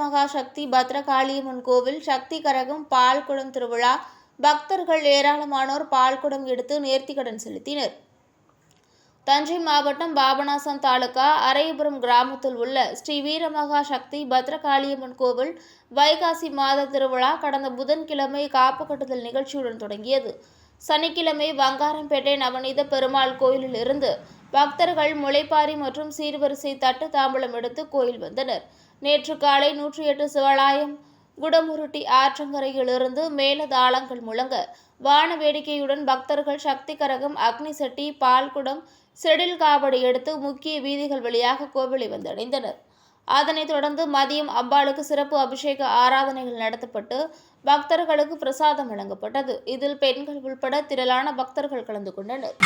வீரமகா சக்தி பத்ரகாளியம்மன் கோவில் சக்தி கரகம் பால்குடம் திருவிழா. பக்தர்கள் ஏராளமானோர் பால்குடம் எடுத்து நேர்த்திக்கடன் செலுத்தினர். தஞ்சை மாவட்டம் பாபநாசம் தாலுகா அரையபுரம் கிராமத்தில் உள்ள ஸ்ரீ வீரமகா சக்தி பத்ரகாளியம்மன் கோவில் வைகாசி மாத திருவிழா கடந்த புதன்கிழமை காப்பு கட்டுதல் நிகழ்ச்சியுடன் தொடங்கியது. சனிக்கிழமை வங்காரம்பேட்டை நவநீத பெருமாள் கோயிலில் இருந்து பக்தர்கள் முளைப்பாரி மற்றும் சீர்வரிசை தட்டு தாம்பலம் எடுத்து கோயில் வந்தனர். நேற்று காலை 108 சிவலாயம் குடமுருட்டி ஆற்றங்கரையிலிருந்து மேலதாளங்கள் முழங்க வான வேடிக்கையுடன் பக்தர்கள் சக்தி கரகம், அக்னி சட்டி, பால்குடம், செடில் காவடி எடுத்து முக்கிய வீதிகள் வழியாக கோவிலை வந்தடைந்தனர். அதனைத் தொடர்ந்து மதியம் அம்பாளுக்கு சிறப்பு அபிஷேக ஆராதனைகள் நடத்தப்பட்டு பக்தர்களுக்கு பிரசாதம் வழங்கப்பட்டது. இதில் பெண்கள் உள்பட திரளான பக்தர்கள் கலந்து கொண்டனர்.